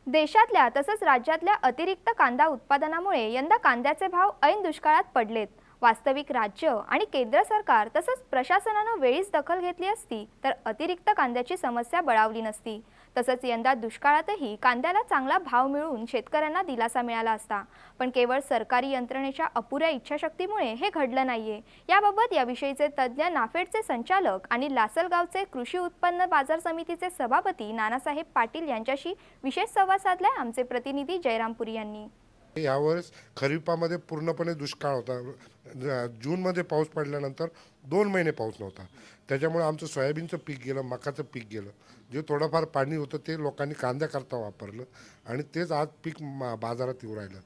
देशातल्या तसंच राज्यातल्या अतिरिक्त कांदा उत्पादनामुळे यंदा कांद्याचे भाव ऐन दुष्काळात पडलेत. वास्तविक राज्य आणि केंद्र सरकार तसंच प्रशासनानं वेळीच दखल घेतली असती तर अतिरिक्त कांद्याची समस्या बळावली नसती. तसंच यंदा दुष्काळातही कांद्याला चांगला भाव मिळून शेतकऱ्यांना दिलासा मिळाला असता. पण केवळ सरकारी यंत्रणेच्या अपुऱ्या इच्छाशक्तीमुळे हे घडलं नाहीये. याबाबत याविषयीचे तज्ज्ञ नाफेडचे संचालक आणि लासलगावचे कृषी उत्पन्न बाजार समितीचे सभापती नानासाहेब पाटील यांच्याशी विशेष संवाद साधलाय आमचे प्रतिनिधी जयरामपुरी यांनी. यावेळेस खरीपामध्ये पूर्णपणे दुष्काळ होता. जूनमध्ये पाऊस पडल्यानंतर 2 महिने पाऊस नव्हता. त्याच्यामुळे आमचं सोयाबीनचं पीक गेलं, मकाचं पीक गेलं. जे थोडंफार पाणी होतं ते लोकांनी कांद्याकरता वापरलं आणि तेच आज पीक बाजारात येऊ राहिलं.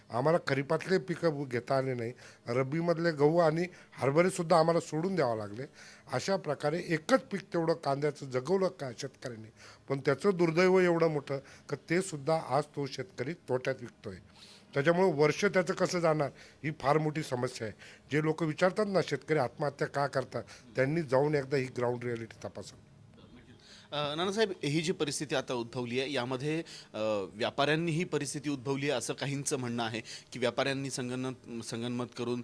आम्हाला खरीपातले पिकं घेता आले नाही. रब्बीमधले गहू आणि हरभरेसुद्धा आम्हाला सोडून द्यावं लागले. अशा प्रकारे एकच पीक तेवढं कांद्याचं जगवलं का शेतकऱ्यांनी, पण त्याचं दुर्दैव एवढं मोठं का ते सुद्धा आज तो शेतकरी तोट्यात विकतोय. त्याच्यामुळे वर्ष त्याचं कसं जाणार ही फार मोठी समस्या आहे. जे लोक विचारतात ना शेतकरी आत्महत्या का करतात, त्यांनी जाऊन एकदा ही ग्राउंड रियालिटी तपासा. नानासाहेब, ही जी परिस्थिती आता उद्भवली आहे यामध्ये व्यापाऱ्यांनी ही परिस्थिती उद्भवली आहे असं काहींचं म्हणणं आहे की व्यापाऱ्यांनी संगनमत करून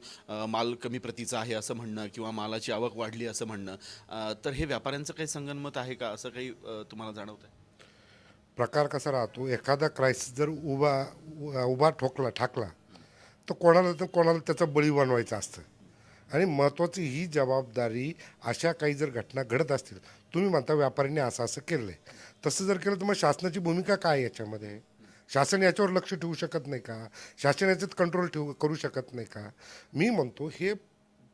माल कमी प्रतीचा आहे असं म्हणणं किंवा मालाची आवक वाढली असं म्हणणं. तर हे व्यापाऱ्यांचं काही संगनमत आहे का, असं काही तुम्हाला जाणवतं आहे? प्रकार कसा राहतो, एखादा क्रायसिस जर उभा ठाकला तर कोणाला त्याचं बळी बनवायचं असतं. आणि महत्त्वाची ही जबाबदारी अशा काही जर घटना घडत असतील, तुम्ही म्हणता व्यापाऱ्यांनी असं असं केलं आहे, तसं जर केलं तर मग शासनाची भूमिका काय याच्यामध्ये? शासन याच्यावर लक्ष ठेवू शकत नाही का? शासन याच्यात कंट्रोल करू शकत नाही का? मी म्हणतो हे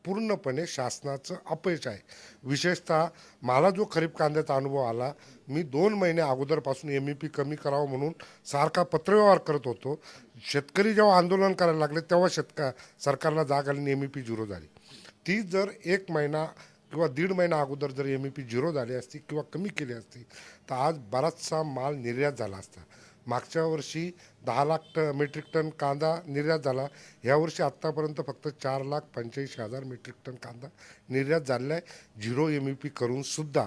पूर्णपणे शासनाचं अपयश आहे. विशेषतः मला जो खरीप कांद्याचा अनुभव आला, मी 2 महिने अगोदरपासून MSP कमी करावं म्हणून सारखा पत्रव्यवहार करत होतो. शेतकरी जेव्हा आंदोलन करायला लागले तेव्हा सरकारला जाग आली आणि MSP झिरो झाली. ती जर 1 महिना किंवा 1.5 महिना अगोदर जर MSP झिरो झाली असती किंवा कमी केली असती तर आज बराचसा माल निर्यात झाला असता. मागच्या वर्षी 10 लाख मेट्रिक टन कांदा निर्यात झाला. यावर्षी आत्तापर्यंत फक्त 4,85,000 मेट्रिक टन कांदा निर्यात झालेला आहे, झिरो MSP करूनसुद्धा.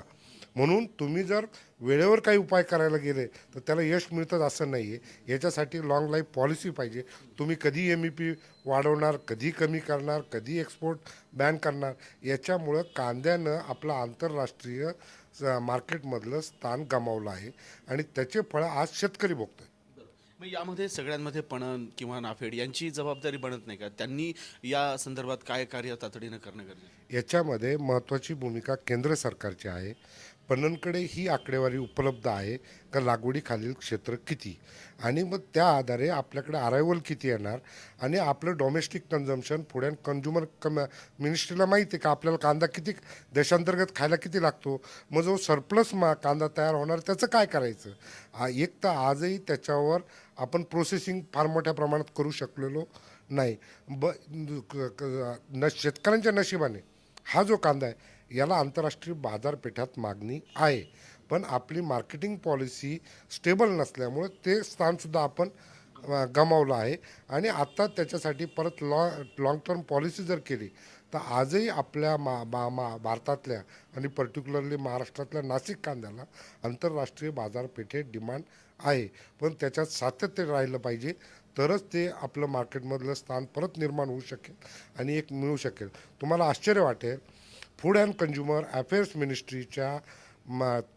म्हणून तुम्ही जर वेळेवर काही उपाय करायला गेले तर त्याला यश मिळतंच असं नाही आहे. याच्यासाठी लॉंग लाईफ पॉलिसी पाहिजे. तुम्ही कधी MSP वाढवणार, कधी कमी करणार, कधी एक्सपोर्ट बॅन करणार, याच्यामुळं कांद्यानं आपलं आंतरराष्ट्रीय मार्केटमधलं स्थान गमावलं आहे आणि त्याचे फळं आज शेतकरी भोगतोय. मग यामध्ये सगळ्यांमध्ये पणन किंवा नाफेड यांची जबाबदारी बनत नाही का? त्यांनी या संदर्भात काय कार्य तातडीनं करणं गरजेचं आहे? याच्यामध्ये महत्त्वाची भूमिका केंद्र सरकारची आहे. पणनकडे ही आकडेवारी उपलब्ध आहे का लागवडीखालील क्षेत्र किती, आणि मग त्या आधारे आपल्याकडे अरायवल किती येणार आणि आपलं डोमेस्टिक कन्झम्पशन पुढे कंझ्युमर मिनिस्ट्रीला माहिती आहे का आपल्याला कांदा किती देशांतर्गत खायला किती लागतो. मग जो सरप्लस कांदा तयार होणार त्याचं काय करायचं. एक तर आजही त्याच्यावर आपण प्रोसेसिंग फार मोठ्या प्रमाणात करू शकलेलो नाही. शेतकऱ्यांच्या नशिबाने हा जो कांदा आहे याला आंतरराष्ट्रीय बाजारपेठात मागणी आहे, पण आपली मार्केटिंग पॉलिसी स्टेबल नसल्यामुळे ते स्थानसुद्धा आपण गमावलं आहे. आणि आत्ता त्याच्यासाठी परत लाँग टर्म पॉलिसी जर केली तर आजही आपल्या भारतातल्या आणि पर्टिक्युलरली महाराष्ट्रातल्या नाशिक कांद्याला आंतरराष्ट्रीय बाजारपेठेत डिमांड आहे, पण त्याच्यात सातत्य राहिलं पाहिजे, तरच ते आपलं मार्केटमधलं स्थान परत निर्माण होऊ शकेल आणि एक मिळू शकेल. तुम्हाला आश्चर्य वाटेल, फूड अँड कन्झ्युमर अफेअर्स मिनिस्ट्रीच्या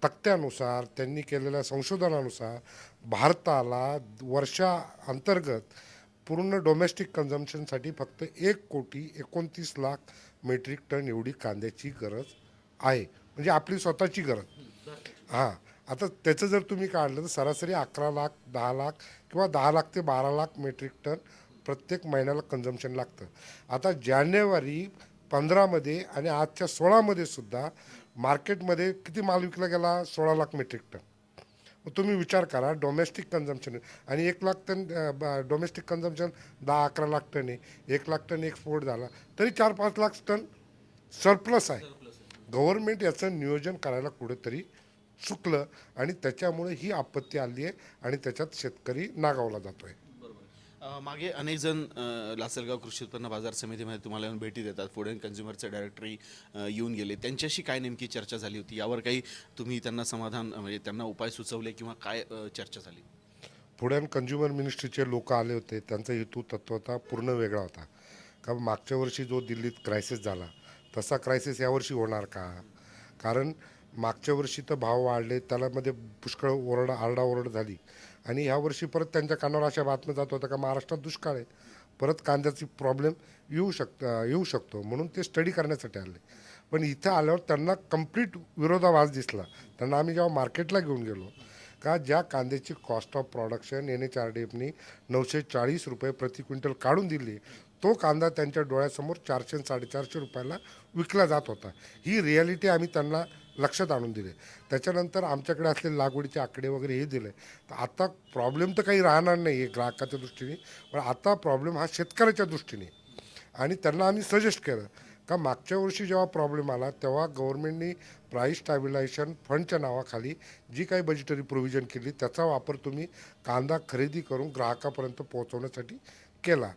तक्त्यानुसार त्यांनी केलेल्या संशोधनानुसार भारताला वर्षाअंतर्गत पूर्ण डोमेस्टिक कन्झम्पशनसाठी फक्त 1,29,00,000 मेट्रिक टन एवढी कांद्याची गरज आहे, म्हणजे आपली स्वतःची गरज. हां, आता त्याचं जर तुम्ही काढलं तर सरासरी 11 लाख, 10 लाख किंवा 10 लाख ते 12 लाख मेट्रिक टन प्रत्येक महिन्याला कन्झम्पशन लागतं. आता जानेवारी 15मध्ये आणि आजच्या 16मध्ये सुद्धा मार्केटमध्ये किती माल विकला गेला? 16 लाख मेट्रिक टन. मग तुम्ही विचार करा, डोमेस्टिक कन्झम्पशन आणि 1 lakh ton domestic consumption 10-11 lakh ton आहे. 1 लाख टन एक्सपोर्ट झाला तरी 4-5 लाख टन सरप्लस आहे. गव्हर्नमेंट याचं नियोजन करायला कुठेतरी चुकलं आणि त्याच्यामुळे ही आपत्ती आली आहे आणि त्याच्यात शेतकरी नागावला जातोय. मागे अनेक जण लासलगाव कृषी उत्पन्न बाजार समितीमध्ये तुम्हाला येऊन भेटी देतात. फूड अँड कन्झ्युमरचे डायरेक्टरी येऊन गेले. त्यांच्याशी काय नेमकी चर्चा झाली होती? यावर काही तुम्ही त्यांना समाधान म्हणजे त्यांना उपाय सुचवले किंवा काय चर्चा झाली? फूड अँड कन्झ्युमर मिनिस्ट्रीचे लोक आले होते. त्यांचा हेतू तत्वता पूर्ण वेगळा होता. का मागच्या वर्षी जो दिल्लीत क्रायसिस झाला तसा क्रायसिस यावर्षी होणार का? कारण मागच्या वर्षी तर भाव वाढले, त्याला मध्ये पुष्कळ आरडाओरड झाली आणि ह्यावर्षी परत त्यांच्या कानावर अशा बातम्या जात होत्या का महाराष्ट्रात दुष्काळ आहे, परत कांद्याची प्रॉब्लेम येऊ शकतो, म्हणून ते स्टडी करण्यासाठी आले. पण इथं आल्यावर त्यांना कंप्लीट विरोधाभास दिसला. त्यांना आम्ही जेव्हा मार्केटला घेऊन गेलो का ज्या कांद्याची कॉस्ट ऑफ प्रोडक्शन NHRDFनी 940 रुपये प्रति क्विंटल काढून दिली, तो कांदा त्यांच्या डोळ्यासमोर 400 450 रुपयाला विकला जात होता. ही रिॲलिटी आम्ही त्यांना लक्षात आणून दिले. त्याच्यानंतर आमच्याकडे असलेले लागवडीचे आकडे वगैरे हे दिले. तर आता प्रॉब्लेम तर काही राहणार नाही आहे ग्राहकाच्या दृष्टीने, पण आता प्रॉब्लेम हा शेतकऱ्याच्या दृष्टीने. आणि त्यांना आम्ही सजेस्ट केलं का मागच्या वर्षी जेव्हा प्रॉब्लेम आला तेव्हा गव्हर्नमेंटनी प्राईस स्टॅबिलायझेशन फंडच्या नावाखाली जी काही बजेटरी प्रोव्हिजन केली त्याचा वापर तुम्ही कांदा खरेदी करून ग्राहकापर्यंत पोहोचवण्यासाठी केला.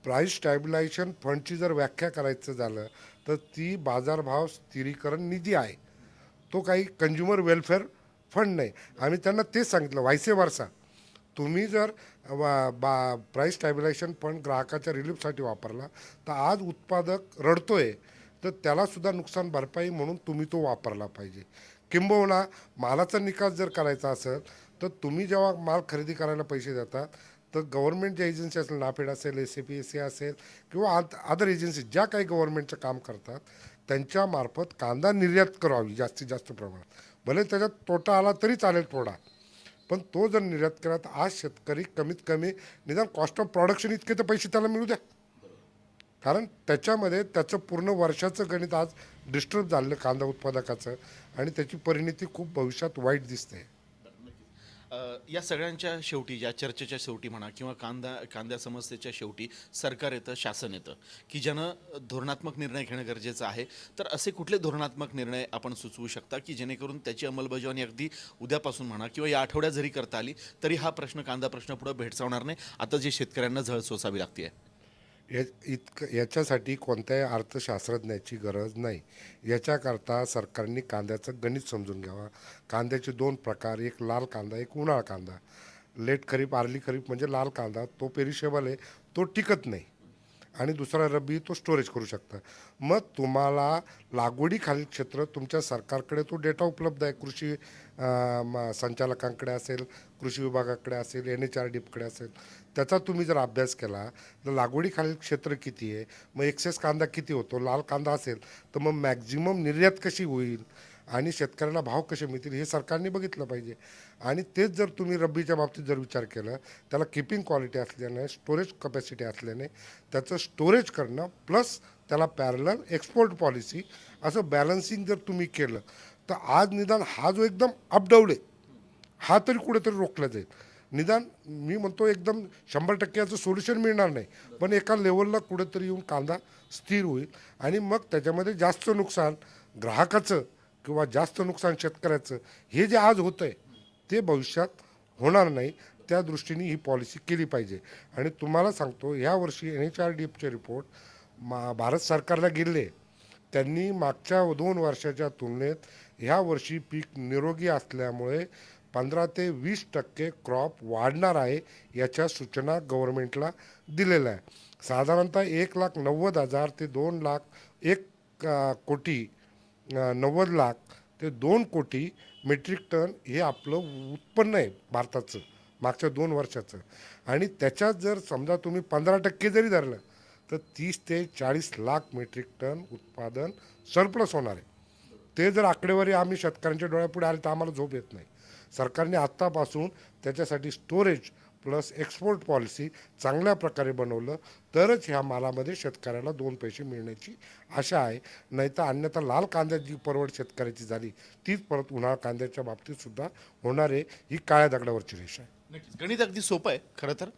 प्राईस स्टॅबिलायझेशन फंडची जर व्याख्या करायचं झालं तर ती बाजारभाव स्थिरीकरण निधी आहे, तो काही कंझ्युमर वेलफेअर फंड नाही. आम्ही त्यांना तेच सांगितलं, व्हायसे वर्सा. तुम्ही जर प्राईस स्टॅबिलायझेशन फंड ग्राहकाच्या रिलीफसाठी वापरला तर आज उत्पादक रडतोय, तर त्यालासुद्धा नुकसान भरपाई म्हणून तुम्ही तो वापरला पाहिजे. किंबहुना मालाचा निकास जर करायचा असेल तर तुम्ही जेव्हा माल खरेदी करायला पैसे देतात तर गव्हर्नमेंट ज्या एजन्सी असेल, नाफेड असेल, SAPSC असेल किंवा अदर एजन्सी ज्या काही गव्हर्नमेंटचं काम करतात त्यांच्यामार्फत कांदा निर्यात करावी जास्तीत जास्त प्रमाणात. भले त्याच्यात तोटा आला तरी चालेल थोडा, पण तो जर निर्यात केला तर आज शेतकरी कमीत कमी निदान कॉस्ट ऑफ प्रोडक्शन इतके तर पैसे त्याला मिळू द्या. कारण त्याच्यामध्ये त्याचं पूर्ण वर्षाचं गणित आज डिस्टर्ब झालं कांदा उत्पादकाचं आणि त्याची परिणती खूप भविष्यात वाईट दिसते. या सगळ्यांच्या शेवटी, या चर्चेच्या शेवटी म्हणा किंवा कांद्या समस्येच्या शेवटी सरकार येतं, शासन येतं, की ज्यानं धोरणात्मक निर्णय घेणं गरजेचं आहे. तर असे कुठले धोरणात्मक निर्णय आपण सुचवू शकता की जेणेकरून त्याची अंमलबजावणी अगदी उद्यापासून म्हणा किंवा या आठवड्यात जरी करता आली तरी हा कांदा प्रश्न पुढे भेडसावणार नाही, आता जे शेतकऱ्यांना झळ सोसावी लागते? याच्यासाठी कोणत्याही अर्थशास्त्रज्ञाची गरज नाही. याच्याकरता सरकारने कांद्याचं गणित समजून घ्यावा. कांद्याचे 2 प्रकार, एक लाल कांदा, एक उन्हाळा कांदा. लेट खरीप, आर्ली खरीप म्हणजे लाल कांदा, तो पेरिशेबल आहे, तो टिकत नाही. आणि दुसरा रब्बी, तो स्टोरेज करू शकता. मग तुम्हाला लागवडीखालील क्षेत्र तुमच्या सरकारकडे तो डेटा उपलब्ध आहे. कृषी संचालकांकडे असेल, कृषी विभागाकडे असेल, NHRDFकडे असेल. त्याचा तुम्ही जर अभ्यास केला तर लागवडीखालील क्षेत्र किती आहे, मग एक्सेस कांदा किती होतो, लाल कांदा असेल तर मग मॅक्झिमम निर्यात कशी होईल आणि शेतकऱ्याला भाव कसे मिळतील हे सरकारने बघितलं पाहिजे. आणि तेच जर तुम्ही रब्बीच्या बाबतीत जर विचार केला, त्याला किपिंग क्वालिटी असल्याने, स्टोरेज कपॅसिटी असल्याने त्याचं स्टोरेज करणं प्लस त्याला पॅरलल एक्सपोर्ट पॉलिसी असं बॅलन्सिंग जर तुम्ही केलं तर आज निदान हा जो एकदम अपडाऊन आहे हा तरी कुठेतरी रोखला जाईल. निदान मी म्हणतो एकदम 100% याचं सोल्युशन मिळणार नाही, पण एका लेवलला कुठेतरी येऊन कांदा स्थिर होईल आणि मग त्याच्यामध्ये जास्त नुकसान ग्राहकाचं किंवा जास्त नुकसान शेतकऱ्याचं हे जे आज होतं आहे ते भविष्यात होणार नाही. त्या दृष्टीने ही पॉलिसी केली पाहिजे. आणि तुम्हाला सांगतो ह्या वर्षी NHRDFचे रिपोर्ट भारत सरकारला गेले, त्यांनी मागच्या 2 वर्षाच्या तुलनेत ह्या वर्षी पीक निरोगी असल्यामुळे 15 ते 20% क्रॉप वाढणार आहे याच्या सूचना गव्हर्नमेंटला दिलेल्या आहे. साधारणतः 1,90,000 ते 2 लाख 1,90,00,000 ते 2 कोटी मेट्रिक टन हे आपलं उत्पन्न आहे भारताचं मागच्या 2 वर्षाचं. आणि त्याच्यात जर समजा तुम्ही 15% जरी धरलं तर 30 ते 40 लाख मेट्रिक टन उत्पादन सरप्लस होणार आहे. ते जर आकडेवारी आम्ही शेतकऱ्यांच्या डोळ्यापुढे आले तर आम्हाला झोप येत नाही. सरकारने आत्तापासून त्याच्यासाठी स्टोरेज प्लस एक्सपोर्ट पॉलिसी चांगल्या प्रकारे बनवलं तरच ह्या मालामध्ये शेतकऱ्याला 2 पैसे मिळण्याची आशा आहे. नाही तर अन्यथा लाल कांद्याची जी परवड शेतकऱ्याची झाली तीच परत उन्हाळा कांद्याच्या बाबतीत सुद्धा होणार आहे. ही काळ्या दगडावरची रेष आहे. नक्कीच गणित अगदी सोपं आहे. खरं तर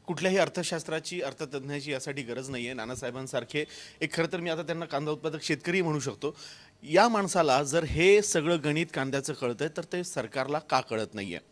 कुठल्याही अर्थशास्त्राची, अर्थतज्ञाची यासाठी गरज नाही आहे. नानासाहेबांसारखे एक, खरं तर मी आता त्यांना कांदा उत्पादक शेतकरी म्हणू शकतो, या माणसाला जर हे सगळं गणित कांद्याचं कळतंय तर ते सरकारला का कळत नाही आहे?